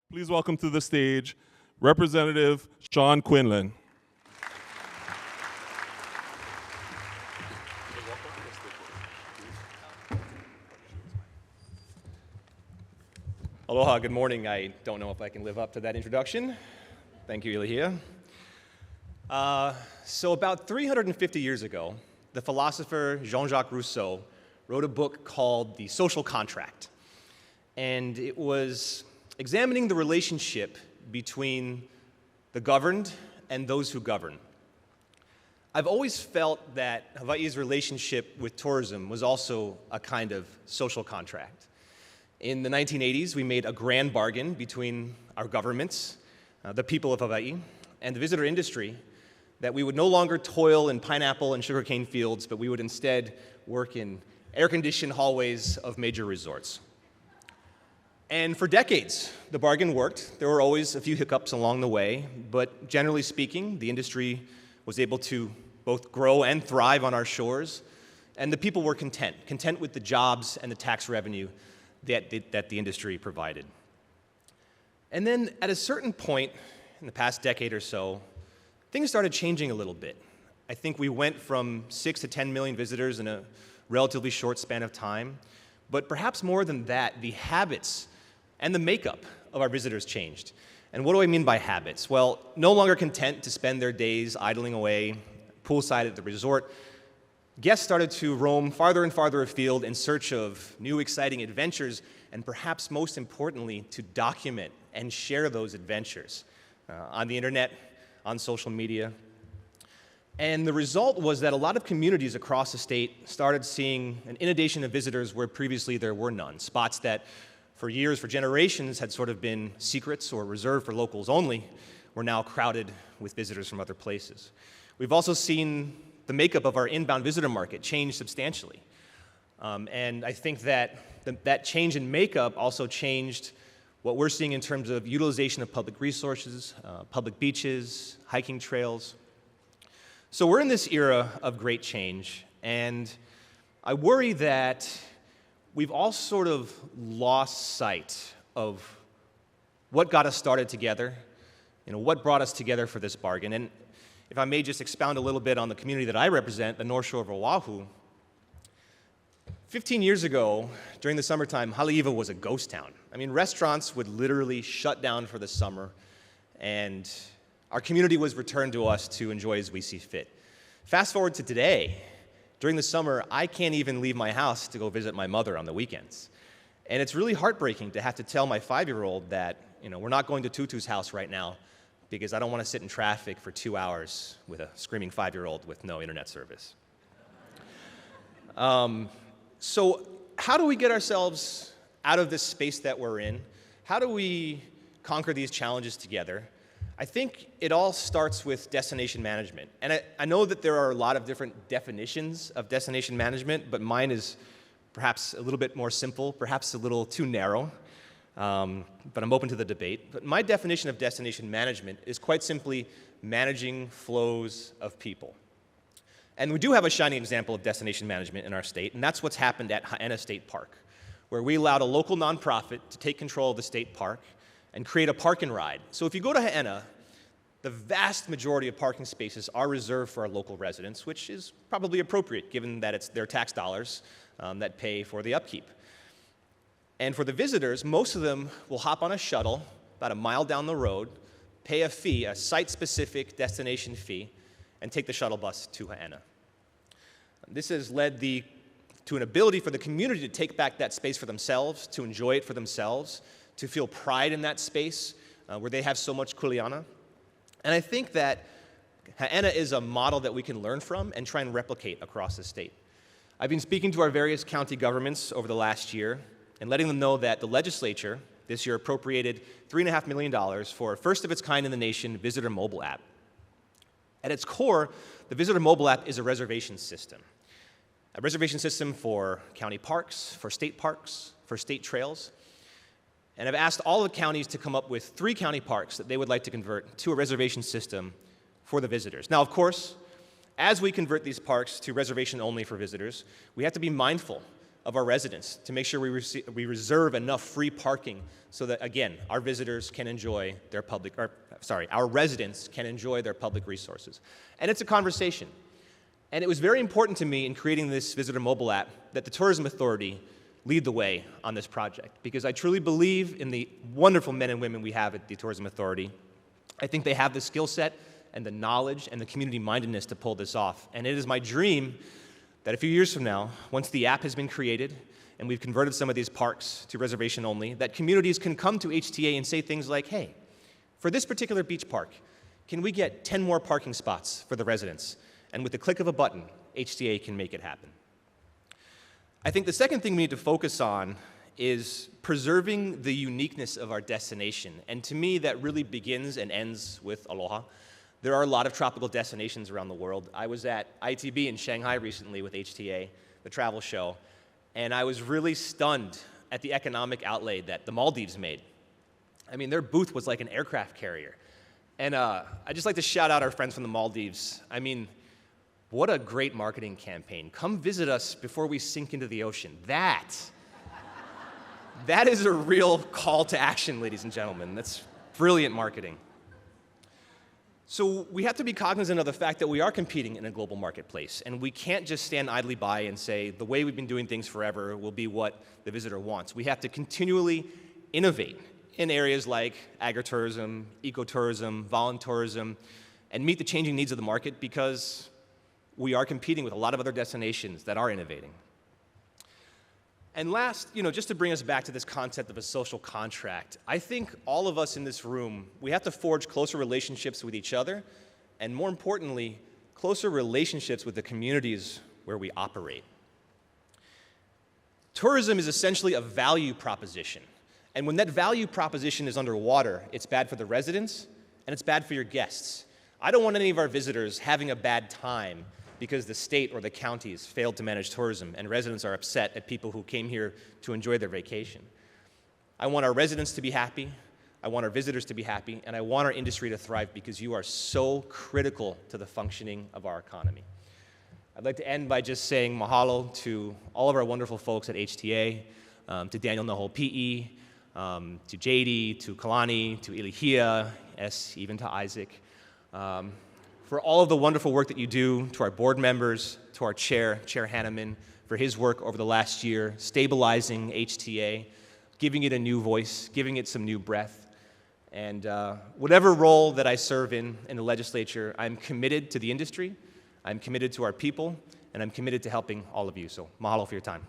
Please welcome to the stage Representative Sean Quinlan. Aloha, good morning. I don't know if I can live up to that introduction. Thank you, Ilahia. So about 350 years ago, the philosopher Jean-Jacques Rousseau wrote a book called The Social Contract. And it was examining the relationship between the governed and those who govern. I've always felt that Hawaii's relationship with tourism was also a kind of social contract. In the 1980s, we made a grand bargain between our governments, the people of Hawaii, and the visitor industry that we would no longer toil in pineapple and sugarcane fields, but we would instead work in air-conditioned hallways of major resorts. And for decades, the bargain worked. There were always a few hiccups along the way, but generally speaking, the industry was able to both grow and thrive on our shores, and the people were content with the jobs and the tax revenue that the industry provided. And then at a certain point in the past decade or so, things started changing a little bit. I think we went from 6 to 10 million visitors in a relatively short span of time, but perhaps more than that, the habits and the makeup of our visitors changed. And what do I mean by habits? Well, no longer content to spend their days idling away poolside at the resort, guests started to roam farther and farther afield in search of new exciting adventures, and perhaps most importantly, to document and share those adventures on the internet, on social media. And the result was that a lot of communities across the state started seeing an inundation of visitors where previously there were none. Spots that for years, for generations, had sort of been secrets or reserved for locals only were now crowded with visitors from other places. We've also seen the makeup of our inbound visitor market change substantially. And I think that that change in makeup also changed what we're seeing in terms of utilization of public resources, public beaches, hiking trails. So we're in this era of great change, and I worry that we've all sort of lost sight of what got us started together, what brought us together for this bargain. And if I may just expound a little bit on the community that I represent, the North Shore of Oahu. 15 years ago, during the summertime, Haleiwa was a ghost town. I mean, restaurants would literally shut down for the summer, and our community was returned to us to enjoy as we see fit. Fast forward to today. During the summer, I can't even leave my house to go visit my mother on the weekends. And it's really heartbreaking to have to tell my 5-year-old that, we're not going to Tutu's house right now because I don't want to sit in traffic for 2 hours with a screaming 5-year-old with no internet service. So how do we get ourselves out of this space that we're in? How do we conquer these challenges together? I think it all starts with destination management. And I know that there are a lot of different definitions of destination management, but mine is perhaps a little bit more simple, perhaps a little too narrow, but I'm open to the debate. But my definition of destination management is quite simply managing flows of people. And we do have a shining example of destination management in our state, and that's what's happened at Ha'ena State Park, where we allowed a local nonprofit to take control of the state park and create a park and ride. So if you go to Ha'ena, the vast majority of parking spaces are reserved for our local residents, which is probably appropriate given that it's their tax dollars that pay for the upkeep. And for the visitors, most of them will hop on a shuttle about a mile down the road, pay a fee, a site-specific destination fee, and take the shuttle bus to Ha'ena. This has led to an ability for the community to take back that space for themselves, to enjoy it for themselves, to feel pride in that space where they have so much kuleana. And I think that Ha'ena is a model that we can learn from and try and replicate across the state. I've been speaking to our various county governments over the last year and letting them know that the legislature this year appropriated $3.5 million for a first-of-its-kind in the nation visitor mobile app. At its core, the visitor mobile app is a reservation system for county parks, for state trails. And I've asked all the counties to come up with 3 county parks that they would like to convert to a reservation system for the visitors. Now, of course, as we convert these parks to reservation only for visitors, we have to be mindful of our residents to make sure we reserve enough free parking so that, again, our visitors can enjoy their our residents can enjoy their public resources. And it's a conversation. And it was very important to me in creating this visitor mobile app that the Tourism Authority lead the way on this project, because I truly believe in the wonderful men and women we have at the Tourism Authority. I think they have the skill set and the knowledge and the community mindedness to pull this off. And it is my dream that a few years from now, once the app has been created and we've converted some of these parks to reservation only, that communities can come to HTA and say things like, hey, for this particular beach park, can we get 10 more parking spots for the residents? And with the click of a button, HTA can make it happen. I think the second thing we need to focus on is preserving the uniqueness of our destination. And to me, that really begins and ends with aloha. There are a lot of tropical destinations around the world. I was at ITB in Shanghai recently with HTA, the travel show, and I was really stunned at the economic outlay that the Maldives made. I mean, their booth was like an aircraft carrier. And I'd just like to shout out our friends from the Maldives. I mean, what a great marketing campaign. Come visit us before we sink into the ocean. That is a real call to action, ladies and gentlemen. That's brilliant marketing. So we have to be cognizant of the fact that we are competing in a global marketplace, and we can't just stand idly by and say the way we've been doing things forever will be what the visitor wants. We have to continually innovate in areas like agritourism, ecotourism, voluntourism, and meet the changing needs of the market, because we are competing with a lot of other destinations that are innovating. And last, just to bring us back to this concept of a social contract, I think all of us in this room, we have to forge closer relationships with each other, and more importantly, closer relationships with the communities where we operate. Tourism is essentially a value proposition, and when that value proposition is underwater, it's bad for the residents, and it's bad for your guests. I don't want any of our visitors having a bad time because the state or the counties failed to manage tourism and residents are upset at people who came here to enjoy their vacation. I want our residents to be happy, I want our visitors to be happy, and I want our industry to thrive, because you are so critical to the functioning of our economy. I'd like to end by just saying mahalo to all of our wonderful folks at HTA, to Daniel Nahol PE, to JD, to Kalani, to Ilihia, even to Isaac. For all of the wonderful work that you do, to our board members, to our chair, Chair Hanneman, for his work over the last year, stabilizing HTA, giving it a new voice, giving it some new breath. And whatever role that I serve in the legislature, I'm committed to the industry, I'm committed to our people, and I'm committed to helping all of you. So mahalo for your time.